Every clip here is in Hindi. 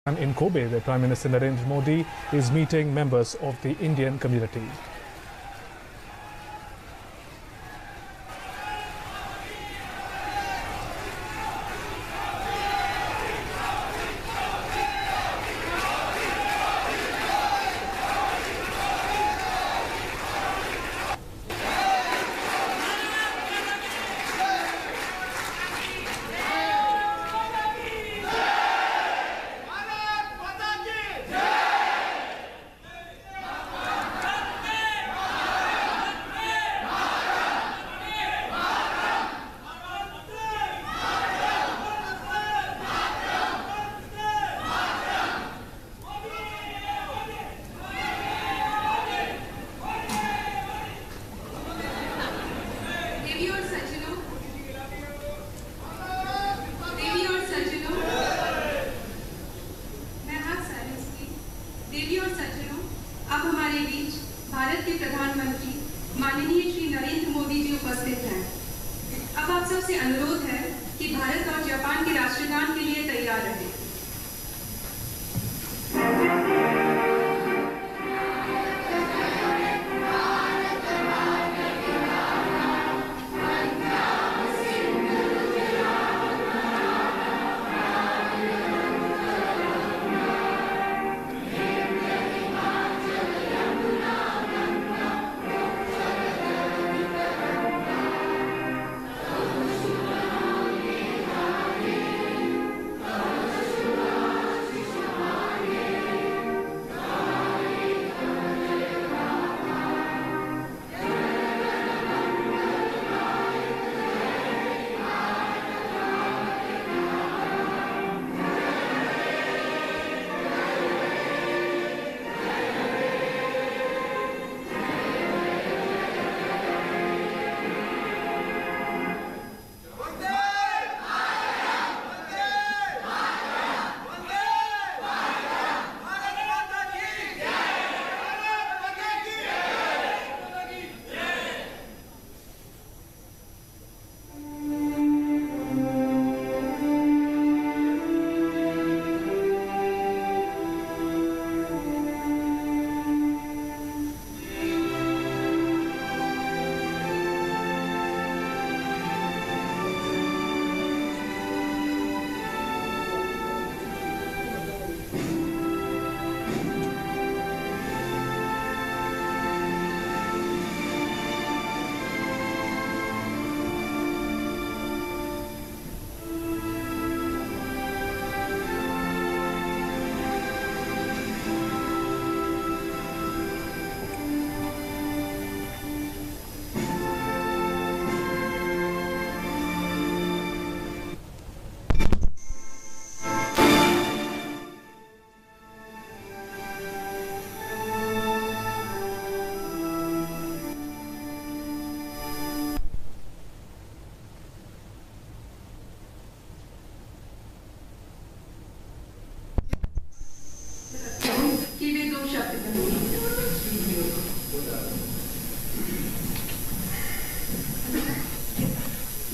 In Kobe, where Prime Minister Narendra Modi is meeting members of the Indian community. देवी और सज्जनों, अब हमारे बीच भारत के प्रधानमंत्री माननीय श्री नरेंद्र मोदी जी उपस्थित हैं। अब आप सबसे अनुरोध है कि भारत और जापान के राष्ट्रगान के लिए तैयार रहें।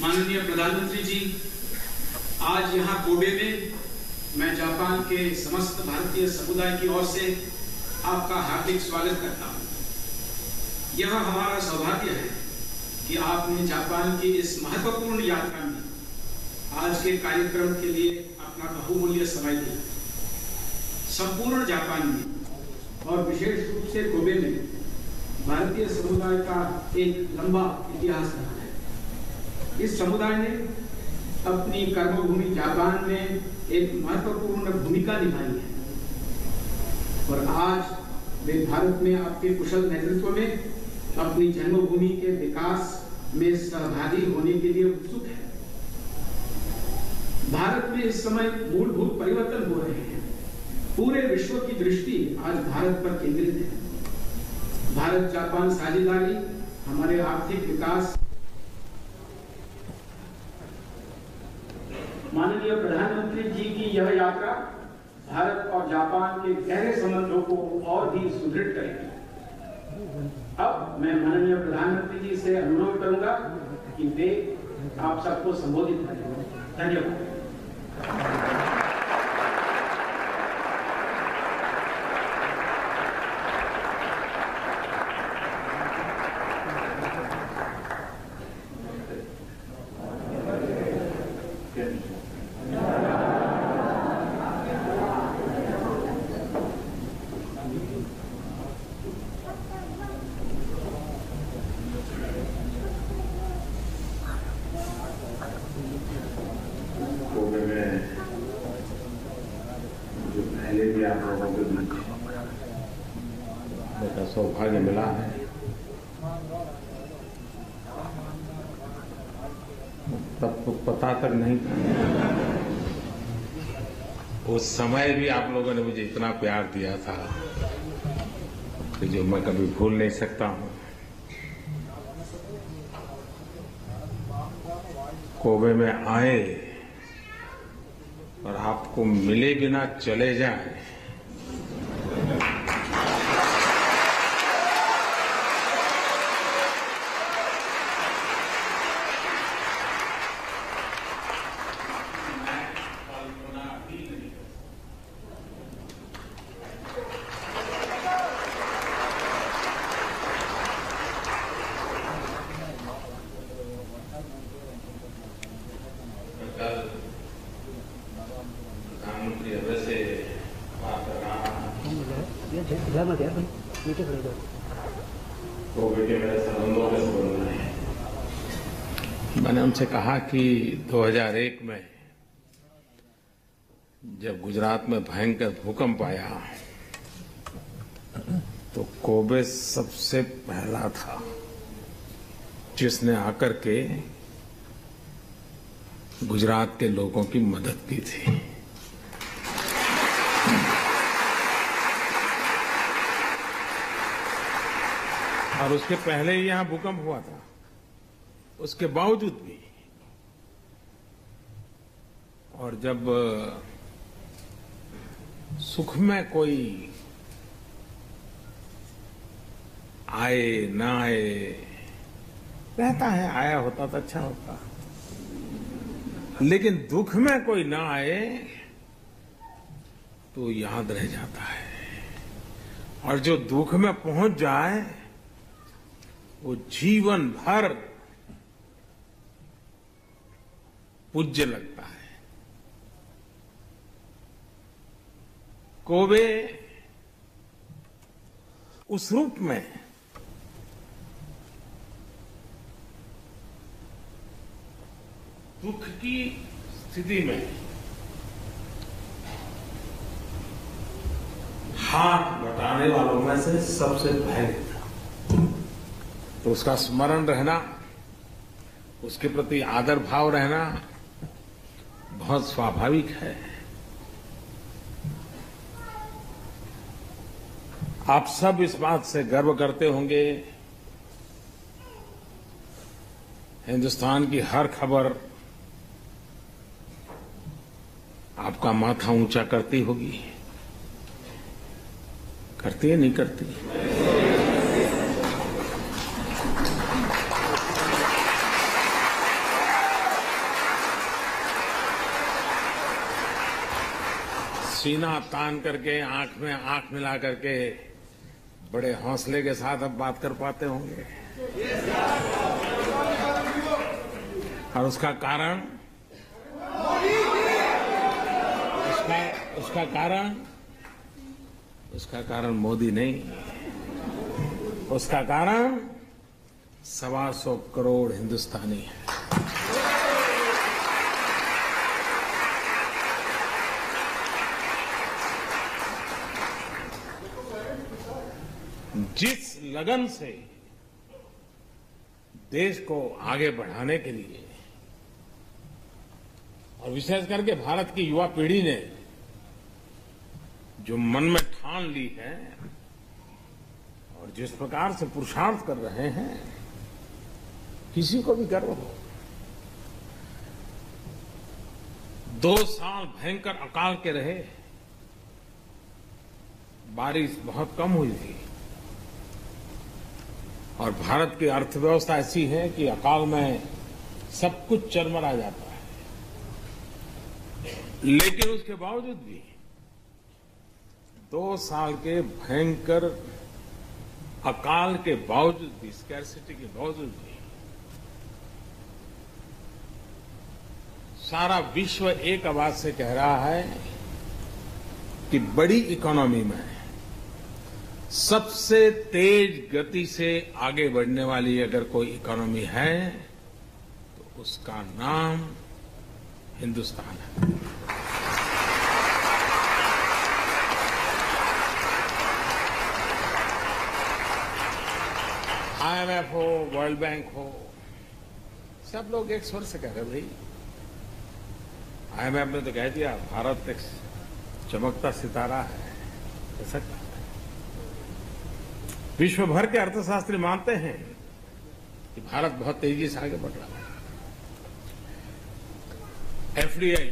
माननीय प्रधानमंत्री जी, आज यहाँ कोबे में मैं जापान के समस्त भारतीय समुदाय की ओर से आपका हार्दिक स्वागत करता हूँ। यह हमारा सौभाग्य है कि आपने जापान की इस महत्वपूर्ण यात्रा में आज के कार्यक्रम के लिए अपना बहुमूल्य समय दिया। संपूर्ण जापान में और विशेष रूप से कोबे में भारतीय समुदाय का एक लंबा इतिहास रहा है। इस समुदाय ने अपनी कर्मभूमि जापान में एक महत्वपूर्ण भूमिका निभाई है और आज वे भारत में आपके कुशल नेतृत्व में अपनी जन्मभूमि के विकास में सहभागी होने के लिए उत्सुक है। भारत में इस समय मूलभूत परिवर्तन हो रहे हैं। पूरे विश्व की दृष्टि आज भारत पर केंद्रित है। भारत जापान साझेदारी हमारे आर्थिक विकास। माननीय प्रधानमंत्री जी की यह यात्रा भारत और जापान के गहरे संबंधों को और भी सुदृढ़ करेगी। अब मैं माननीय प्रधानमंत्री जी से अनुरोध करूंगा कि वे आप सबको संबोधित करें। धन्यवाद। पहले भी आप लोगों के बीच मेरा सौभाग्य मिला है। तब तो पता तक नहीं था, उस समय भी आप लोगों ने मुझे इतना प्यार दिया था कि जो मैं कभी भूल नहीं सकता हूं। कोबे में आए और आपको मिले बिना चले जाएं, प्रधानमंत्री अभी से बात कर रहा कोविड के मेरे संबंधों के संबंध में मैंने उनसे कहा कि 2001 में जब गुजरात में भयंकर भूकंप आया तो कोबे सबसे पहला था जिसने आकर के गुजरात के लोगों की मदद की थी। और उसके पहले ही यहां भूकंप हुआ था, उसके बावजूद भी। और जब सुख में कोई आए ना आए, रहता है, आया होता तो अच्छा होता, लेकिन दुख में कोई ना आए तो याद रह जाता है। और जो दुख में पहुंच जाए वो जीवन भर पूज्य लगता है। कोबे उस रूप में दुख की स्थिति में हाथ बटाने वालों में से सबसे पहले था। तो उसका स्मरण रहना, उसके प्रति आदर भाव रहना बहुत स्वाभाविक है। आप सब इस बात से गर्व करते होंगे, हिंदुस्तान की हर खबर आपका माथा ऊंचा करती होगी। करती है, नहीं करती? सीना तान करके, आंख में आंख मिला करके बड़े हौसले के साथ अब बात कर पाते होंगे। और उसका कारण उसका कारण मोदी नहीं, उसका कारण 125 करोड़ हिंदुस्तानी है। जिस लगन से देश को आगे बढ़ाने के लिए और विशेष करके भारत की युवा पीढ़ी ने जो मन में ठान ली है और जिस प्रकार से पुरुषार्थ कर रहे हैं, किसी को भी गर्व हो। 2 साल भयंकर अकाल के रहे, बारिश बहुत कम हुई थी और भारत की अर्थव्यवस्था ऐसी है कि अकाल में सब कुछ चरमरा जाता है। लेकिन उसके बावजूद भी 2 साल के भयंकर अकाल के बावजूद भी, स्कैर्सिटी के बावजूद भी, सारा विश्व एक आवाज से कह रहा है कि बड़ी इकोनॉमी में सबसे तेज गति से आगे बढ़ने वाली अगर कोई इकोनॉमी है तो उसका नाम हिंदुस्तान है। IMF हो, वर्ल्ड बैंक हो, सब लोग एक स्वर से कह रहे भाई, IMF ने तो कह दिया भारत एक चमकता सितारा है, ऐसा कहते हैं। विश्व भर के अर्थशास्त्री मानते हैं कि भारत बहुत तेजी से आगे बढ़ रहा है। FDI,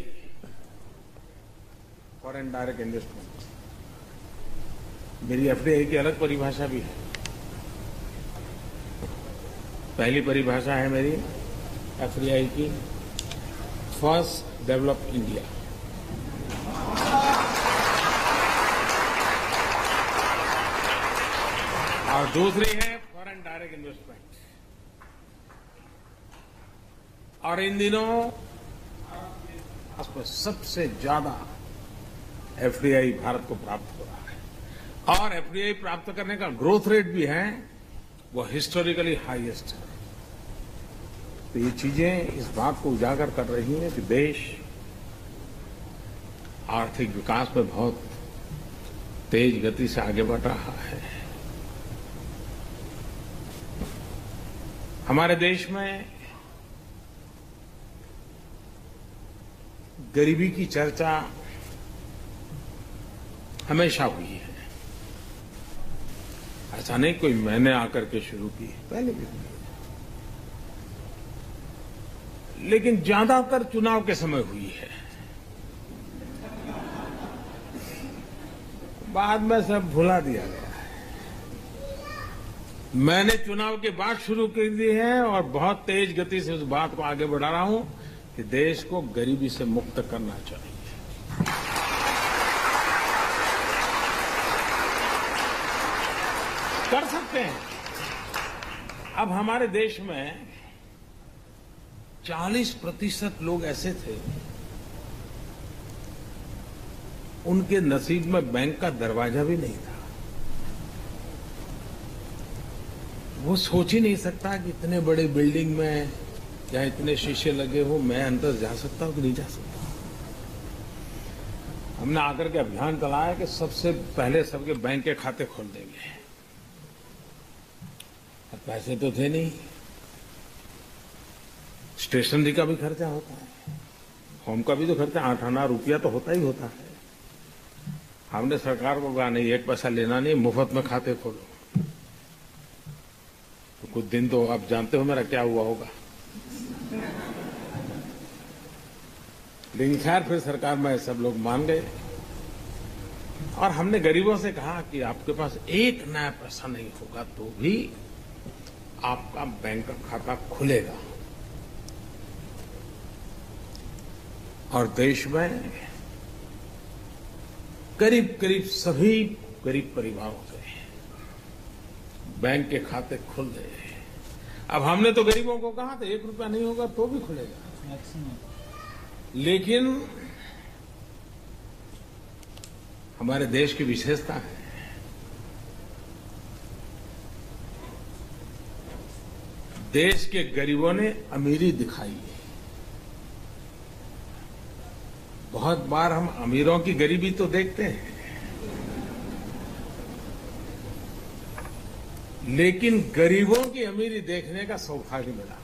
फॉरेन डायरेक्ट इन्वेस्टमेंट, मेरी FDI की अलग परिभाषा भी है। पहली परिभाषा है मेरी FDI की, फर्स्ट डेवलप इंडिया। और दूसरी है फॉरेन डायरेक्ट इन्वेस्टमेंट। और इन दिनों सबसे ज्यादा FDI भारत को प्राप्त हो रहा है, और FDI प्राप्त करने का ग्रोथ रेट भी है, वो हिस्टोरिकली हाईएस्ट है। तो ये चीजें इस बात को उजागर कर रही हैं कि देश आर्थिक विकास में बहुत तेज गति से आगे बढ़ रहा है। हमारे देश में गरीबी की चर्चा हमेशा हुई है। ऐसा नहीं कोई मैंने आकर के शुरू की, पहले भी हुई, लेकिन ज्यादातर चुनाव के समय हुई है। बाद में सब भुला दिया गया है। मैंने चुनाव के बाद शुरू कर दी है और बहुत तेज गति से उस बात को आगे बढ़ा रहा हूं कि देश को गरीबी से मुक्त करना चाहिए। कर सकते हैं। अब हमारे देश में 40% लोग ऐसे थे, उनके नसीब में बैंक का दरवाजा भी नहीं था। वो सोच ही नहीं सकता कि इतने बड़े बिल्डिंग में या इतने शीशे लगे हो, मैं अंदर जा सकता हूं कि नहीं जा सकता। हमने आकर के अभियान चलाया कि सबसे पहले सबके बैंक के खाते खोल देंगे। अब पैसे तो थे नहीं, स्टेशनरी का भी खर्चा होता है, होम का भी तो खर्चा, 8 आना रुपया तो होता ही होता है। हमने सरकार को कहा नहीं, 1 पैसा लेना नहीं, मुफ्त में खाते खोलो। तो कुछ दिन तो आप जानते हो मेरा क्या हुआ होगा, लेकिन खैर फिर सरकार में सब लोग मान गए। और हमने गरीबों से कहा कि आपके पास 1 नया पैसा नहीं होगा तो भी आपका बैंक का खाता खुलेगा। और देश में करीब करीब सभी गरीब परिवारों के बैंक के खाते खुल गए। अब हमने तो गरीबों को कहा था 1 रुपया नहीं होगा तो भी खुलेगा, लेकिन हमारे देश की विशेषता है, देश के गरीबों ने अमीरी दिखाई है। बहुत बार हम अमीरों की गरीबी तो देखते हैं, लेकिन गरीबों की अमीरी देखने का सौभाग्य मिला।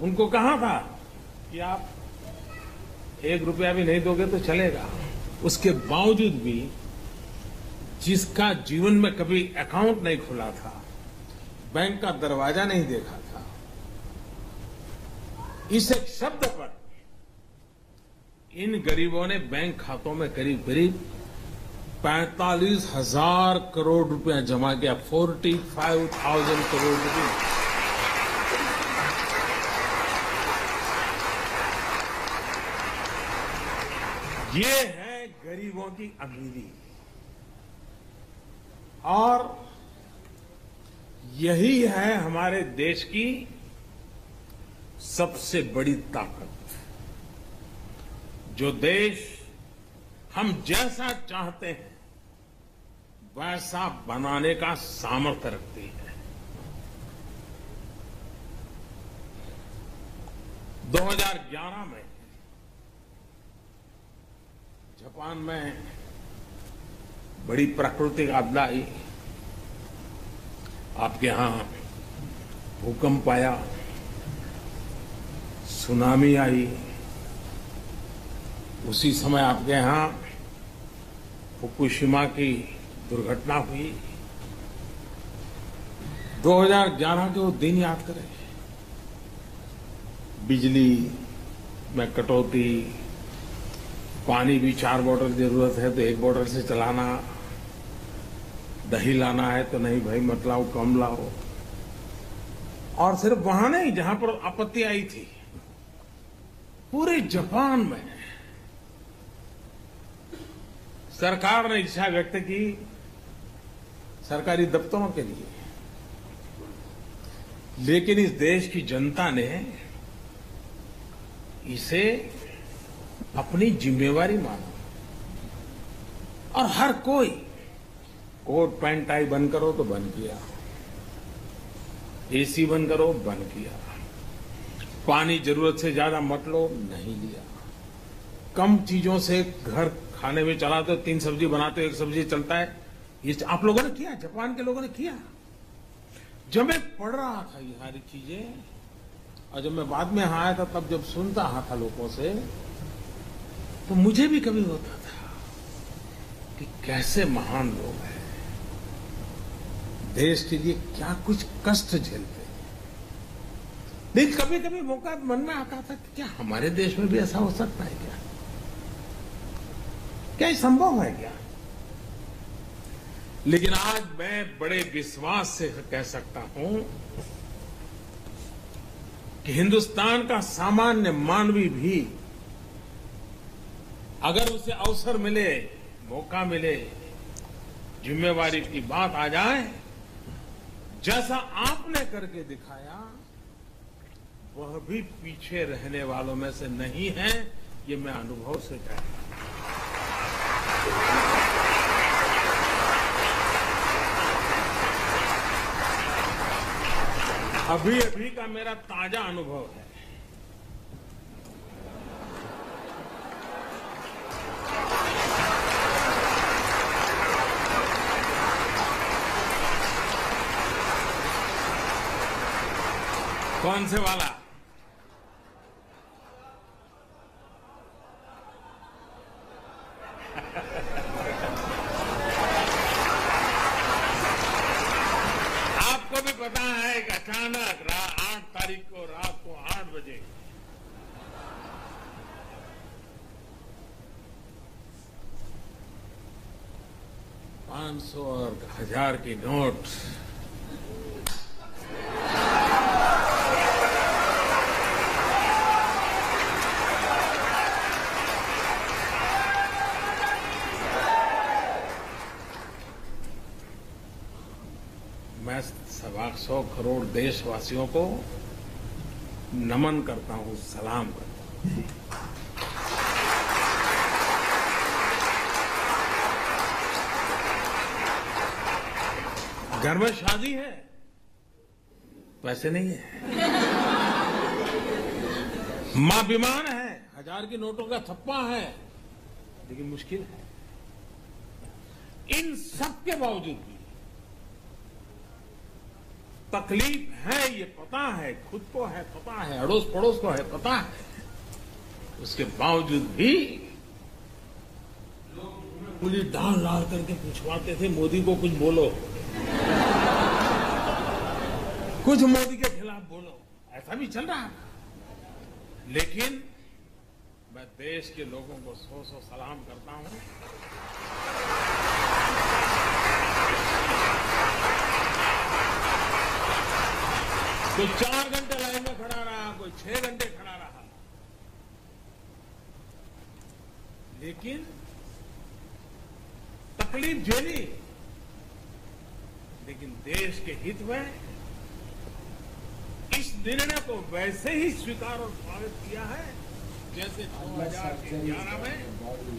उनको कहा था कि आप 1 रुपया भी नहीं दोगे तो चलेगा। उसके बावजूद भी जिसका जीवन में कभी अकाउंट नहीं खुला था, बैंक का दरवाजा नहीं देखा था, इस एक शब्द पर इन गरीबों ने बैंक खातों में करीब करीब 45,000 करोड़ रुपया जमा किया। 45,000 करोड़ रुपये। ये है गरीबों की अमीरी, और यही है हमारे देश की सबसे बड़ी ताकत। जो देश हम जैसा चाहते हैं वैसा बनाने का सामर्थ्य रखती है। 2011 में जापान में बड़ी प्राकृतिक आपदा आई। आपके यहां भूकंप आया, सुनामी आई, उसी समय आपके यहाँ फुकुशिमा की दुर्घटना हुई। 2011 के वो दिन याद करें, बिजली में कटौती, पानी भी 4 बोतल जरूरत है तो 1 बोतल से चलाना, दही लाना है तो नहीं भाई मत लाओ, कम लाओ। और सिर्फ वहां नहीं जहां पर आपत्ति आई थी, पूरे जापान में सरकार ने इच्छा व्यक्त की सरकारी दफ्तरों के लिए, लेकिन इस देश की जनता ने इसे अपनी जिम्मेवारी माना और हर कोई कोट पैंट टाई बंद करो तो बंद किया, एसी बंद करो बंद किया, पानी जरूरत से ज्यादा मत लो नहीं लिया, कम चीजों से घर खाने में चलाते हो 3 सब्जी बनाते हो 1 सब्जी चलता है, ये आप लोगों ने किया, जापान के लोगों ने किया। जब मैं पढ़ रहा था ये सारी चीजें और जब मैं बाद में यहां आया था तब जब सुनता रहा था लोगों से, तो मुझे भी कभी होता था कि कैसे महान लोग हैं, देश के लिए क्या कुछ कष्ट झेलते हैं। लेकिन कभी कभी मौका मन में आता था कि क्या हमारे देश में भी ऐसा हो सकता है क्या ये संभव है क्या? लेकिन आज मैं बड़े विश्वास से कह सकता हूं कि हिंदुस्तान का सामान्य मानवी भी अगर उसे अवसर मिले, मौका मिले, जिम्मेवारी की बात आ जाए, जैसा आपने करके दिखाया, वह भी पीछे रहने वालों में से नहीं है, ये मैं अनुभव से कहता हूं। अभी अभी का मेरा ताजा अनुभव है। कौन से वाला? आपको भी पता है कि अचानक 8 तारीख को रात को 8 बजे $500 और 1000 की नोट मैं 125 करोड़ देशवासियों को नमन करता हूं, सलाम करता हूं। घर में शादी है, पैसे नहीं है, मां बीमार है, 1000 की नोटों का थप्पा है, लेकिन मुश्किल है। इन सब के बावजूद भी तकलीफ है, ये पता है, खुद को है पता है, अड़ोस पड़ोस को है पता है, उसके बावजूद भी लोग उंगली डाल डाल करके पूछवाते थे मोदी को कुछ बोलो, कुछ मोदी के खिलाफ बोलो, ऐसा भी चल रहा था। लेकिन मैं देश के लोगों को 100 सलाम करता हूं। कोई 4 घंटे लाइन में खड़ा रहा, कोई 6 घंटे खड़ा रहा, लेकिन तकलीफ झेली, लेकिन देश के हित में इस निर्णय को वैसे ही स्वीकार और स्वागत किया है जैसे 2011 में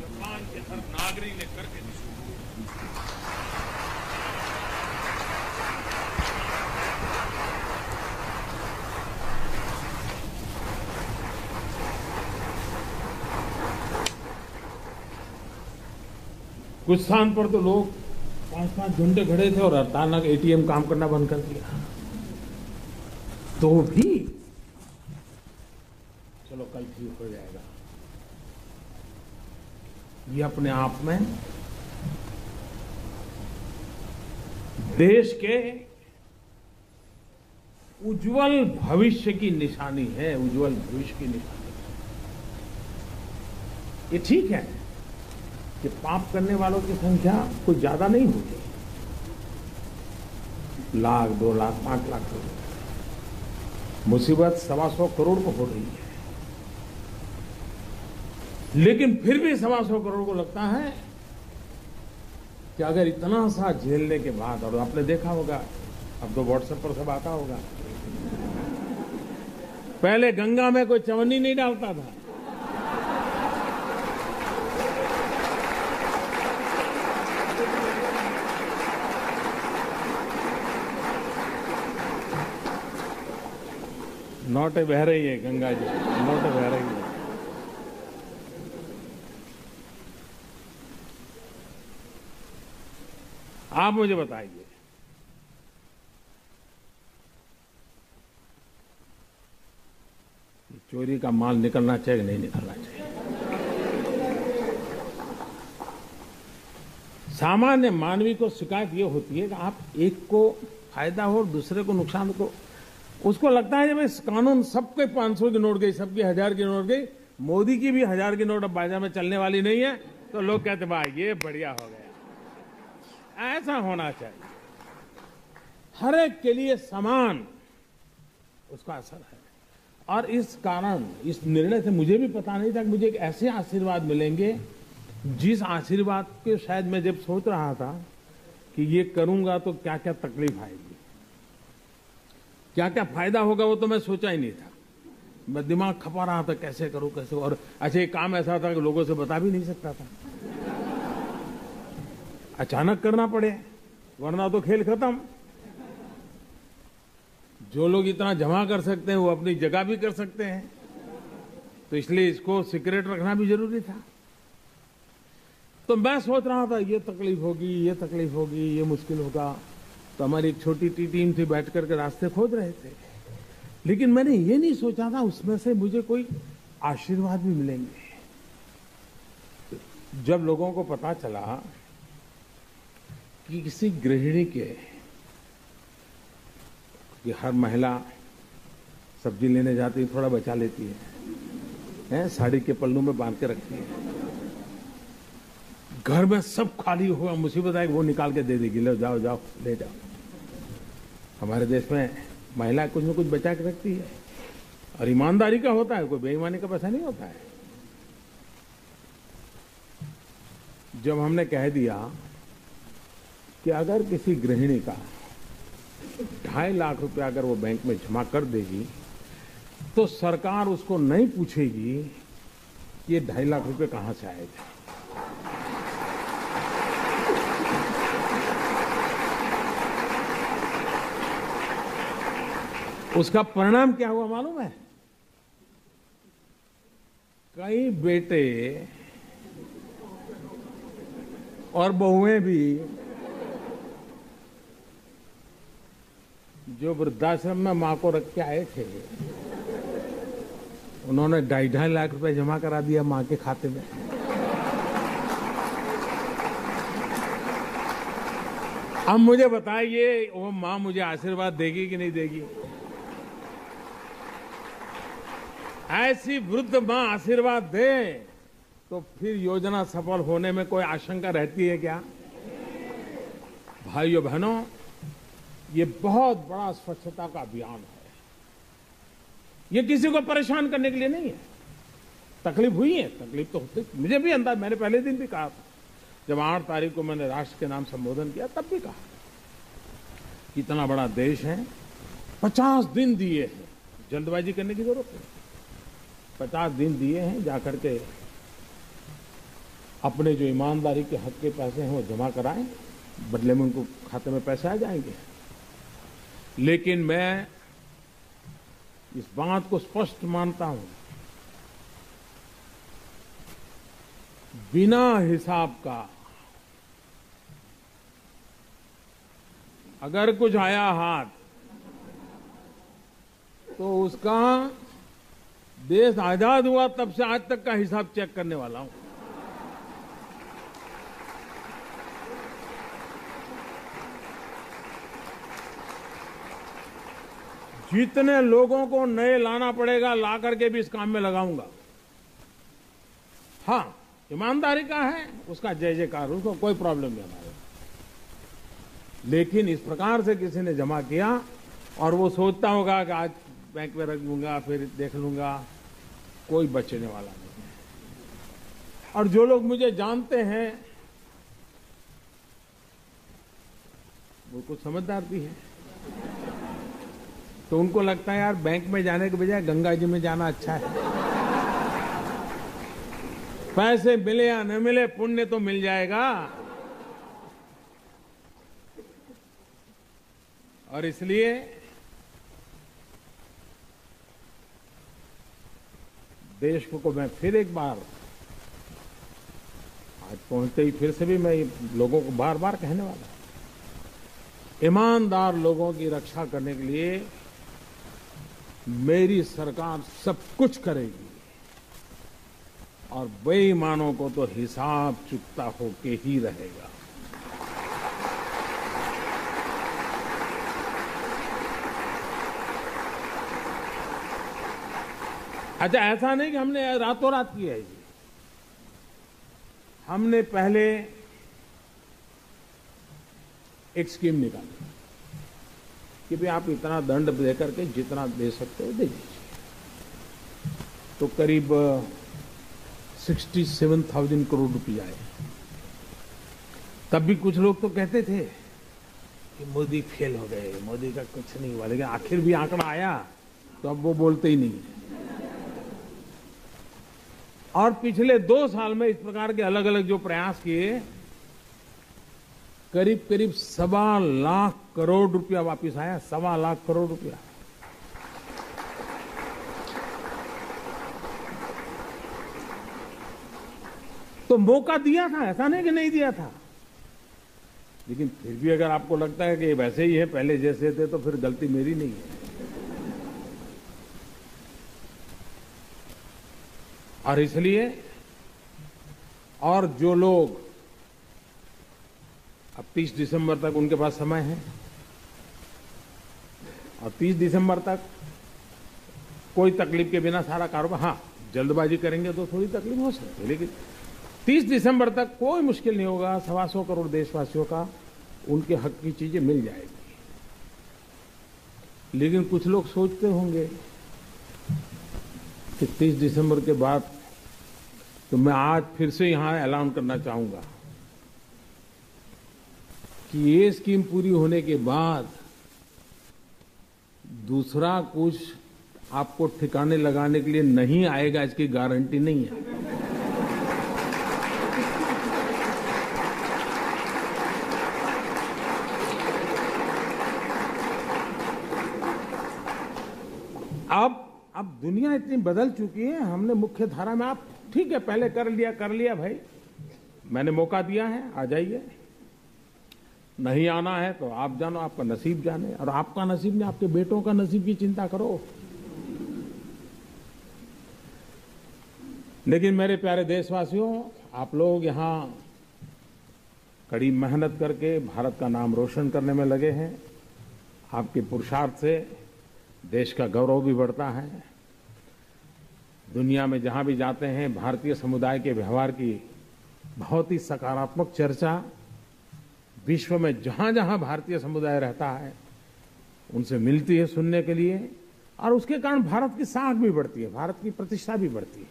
जापान के हर नागरिक ने करके दिखाया। कुछ स्थान पर तो लोग 5-5 घंटे खड़े थे और अचानक एटीएम काम करना बंद कर दिया। तो भी चलो कल ठीक हो जाएगा, ये अपने आप में देश के उज्जवल भविष्य की निशानी है, उज्जवल भविष्य की निशानी है। ये ठीक है कि पाप करने वालों की संख्या कुछ ज्यादा नहीं होगी, 1 लाख 2 लाख 5 लाख हो रही, मुसीबत 125 करोड़ को हो रही है। लेकिन फिर भी 125 करोड़ को लगता है कि अगर इतना सा झेलने के बाद, और आपने देखा होगा, अब तो व्हाट्सएप पर सब आता होगा, पहले गंगा में कोई चवन्नी नहीं डालता था, नोटे बह रही है गंगा जी, नोटे बह रही है। आप मुझे बताइए, चोरी का माल निकलना चाहिए कि नहीं निकलना चाहिए? सामान्य मानवी को शिकायत ये होती है कि आप एक को फायदा हो और दूसरे को नुकसान हो। उसको लगता है जब इस कानून सबके 500 की नोट गई, सबकी 1000 की नोट गई, मोदी की भी 1000 की नोट अब बाजार में चलने वाली नहीं है, तो लोग कहते भाई ये बढ़िया हो गया। ऐसा होना चाहिए, हर एक के लिए समान उसका असर है। और इस कारण, इस निर्णय से मुझे भी पता नहीं था कि मुझे एक ऐसे आशीर्वाद मिलेंगे, जिस आशीर्वाद के शायद मैं जब सोच रहा था कि ये करूंगा तो क्या क्या तकलीफ आएगी, क्या क्या फायदा होगा, वो तो मैं सोचा ही नहीं था। मैं दिमाग खपा रहा था कैसे करूं कैसे, और अच्छा ये काम ऐसा था कि लोगों से बता भी नहीं सकता था, अचानक करना पड़े, वरना तो खेल खत्म। जो लोग इतना जमा कर सकते हैं वो अपनी जगह भी कर सकते हैं, तो इसलिए इसको सीक्रेट रखना भी जरूरी था। तो मैं सोच रहा था ये तकलीफ होगी, ये तकलीफ होगी, ये मुश्किल होगा, तो हमारी एक छोटी टीम थी, बैठ करके रास्ते खोज रहे थे। लेकिन मैंने ये नहीं सोचा था उसमें से मुझे कोई आशीर्वाद भी मिलेंगे। जब लोगों को पता चला कि किसी गृहिणी के, कि हर महिला सब्जी लेने जाती है, थोड़ा बचा लेती है, साड़ी के पल्लू में बांध के रखती है, घर में सब खाली हुआ, मुसीबत है वो निकाल के दे देगी, लो जाओ जाओ ले जाओ। हमारे देश में महिला कुछ न कुछ बचा के रखती है, और ईमानदारी का होता है, कोई बेईमानी का पैसा नहीं होता है। जब हमने कह दिया कि अगर किसी गृहिणी का 2.5 लाख रुपया अगर वो बैंक में जमा कर देगी, तो सरकार उसको नहीं पूछेगी कि ये 2.5 लाख रुपए कहां से आएगा। उसका परिणाम क्या हुआ मालूम है? कई बेटे और बहुएं भी जो वृद्धाश्रम में मां को रख के आए थे, उन्होंने 2.5 लाख रुपए जमा करा दिया मां के खाते में। अब मुझे बताइए वो मां मुझे आशीर्वाद देगी कि नहीं देगी? ऐसी वृद्ध मां आशीर्वाद दे तो फिर योजना सफल होने में कोई आशंका रहती है क्या? भाइयों बहनों, ये बहुत बड़ा स्वच्छता का अभियान है। ये किसी को परेशान करने के लिए नहीं है। तकलीफ हुई है, तकलीफ तो होती, मुझे भी अंदाज, मैंने पहले दिन भी कहा था, जब 8 तारीख को मैंने राष्ट्र के नाम संबोधन किया, तब भी कहा कि इतना बड़ा देश है, 50 दिन दिए हैं, जल्दबाजी करने की जरूरत नहीं। 50 दिन दिए हैं, जाकर के अपने जो ईमानदारी के हक के पैसे हैं वो जमा कराएं, बदले में उनको खाते में पैसे आ जाएंगे। लेकिन मैं इस बात को स्पष्ट मानता हूं, बिना हिसाब का अगर कुछ आया हाथ, तो उसका देश आजाद हुआ तब से आज तक का हिसाब चेक करने वाला हूं। जितने लोगों को नए लाना पड़ेगा ला करके भी इस काम में लगाऊंगा। हाँ, ईमानदारी का है, उसका जय जयकार, उसको कोई प्रॉब्लम नहीं हमारे। लेकिन इस प्रकार से किसी ने जमा किया और वो सोचता होगा कि आज बैंक में रख लूंगा फिर देख लूंगा, कोई बचने वाला नहीं है। और जो लोग मुझे जानते हैं वो कुछ समझदार भी है, तो उनको लगता है यार बैंक में जाने के बजाय गंगा जी में जाना अच्छा है। पैसे मिले या न मिले, पुण्य तो मिल जाएगा। और इसलिए देश को मैं फिर एक बार, आज पहुंचते ही फिर से भी मैं लोगों को बार बार कहने वाला हूं, ईमानदार लोगों की रक्षा करने के लिए मेरी सरकार सब कुछ करेगी और बेईमानों को तो हिसाब चुकता होके ही रहेगा। अच्छा, ऐसा नहीं कि हमने रातों रात किया है। हमने पहले एक स्कीम निकाली कि भाई आप इतना दंड देकर के जितना दे सकते हो दे दीजिए। तो करीब 67,000 करोड़ रुपए आए। तब भी कुछ लोग तो कहते थे कि मोदी फेल हो गए, मोदी का कुछ नहीं हुआ, लेकिन आखिर भी आंकड़ा आया तो अब वो बोलते ही नहीं है। और पिछले 2 साल में इस प्रकार के अलग अलग जो प्रयास किए, करीब करीब 1.25 लाख करोड़ रुपया वापस आया। 1.25 लाख करोड़ रुपया। तो मौका दिया था, ऐसा नहीं कि नहीं दिया था। लेकिन फिर भी अगर आपको लगता है कि वैसे ही है पहले जैसे थे, तो फिर गलती मेरी नहीं है। और इसलिए और जो लोग अब 30 दिसंबर तक उनके पास समय है और 30 दिसंबर तक कोई तकलीफ के बिना सारा कारोबार, हाँ जल्दबाजी करेंगे तो थोड़ी तकलीफ हो सकती है, लेकिन 30 दिसंबर तक कोई मुश्किल नहीं होगा। 125 करोड़ देशवासियों का उनके हक की चीजें मिल जाएगी। लेकिन कुछ लोग सोचते होंगे कि 30 दिसंबर के बाद, तो मैं आज फिर से यहां ऐलान करना चाहूंगा कि ये स्कीम पूरी होने के बाद दूसरा कुछ आपको ठिकाने लगाने के लिए नहीं आएगा, इसकी गारंटी नहीं है। अब दुनिया इतनी बदल चुकी है, हमने मुख्य धारा में, आप ठीक है पहले कर लिया भाई, मैंने मौका दिया है, आ जाइए। नहीं आना है तो आप जानो, आपका नसीब जाने। और आपका नसीब नहीं, आपके बेटों का नसीब की चिंता करो। लेकिन मेरे प्यारे देशवासियों, आप लोग यहां कड़ी मेहनत करके भारत का नाम रोशन करने में लगे हैं। आपके पुरुषार्थ से देश का गौरव भी बढ़ता है। दुनिया में जहां भी जाते हैं, भारतीय समुदाय के व्यवहार की बहुत ही सकारात्मक चर्चा विश्व में जहां जहां भारतीय समुदाय रहता है उनसे मिलती है सुनने के लिए, और उसके कारण भारत की साख भी बढ़ती है, भारत की प्रतिष्ठा भी बढ़ती है।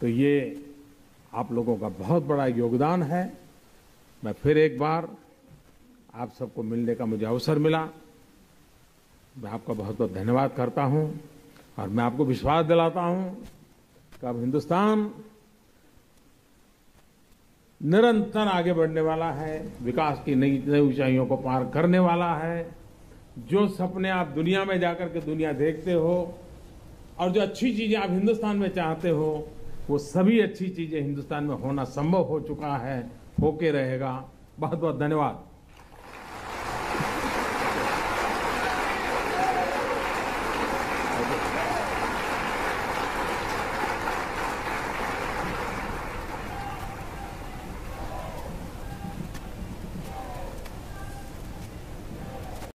तो ये आप लोगों का बहुत बड़ा योगदान है। मैं फिर एक बार आप सबको मिलने का मुझे अवसर मिला, मैं आपका बहुत बहुत धन्यवाद करता हूं। और मैं आपको विश्वास दिलाता हूं कि अब हिंदुस्तान निरंतर आगे बढ़ने वाला है, विकास की नई नई ऊंचाइयों को पार करने वाला है। जो सपने आप दुनिया में जाकर के दुनिया देखते हो और जो अच्छी चीजें आप हिंदुस्तान में चाहते हो, वो सभी अच्छी चीजें हिंदुस्तान में होना संभव हो चुका है, होके रहेगा। बहुत बहुत धन्यवाद।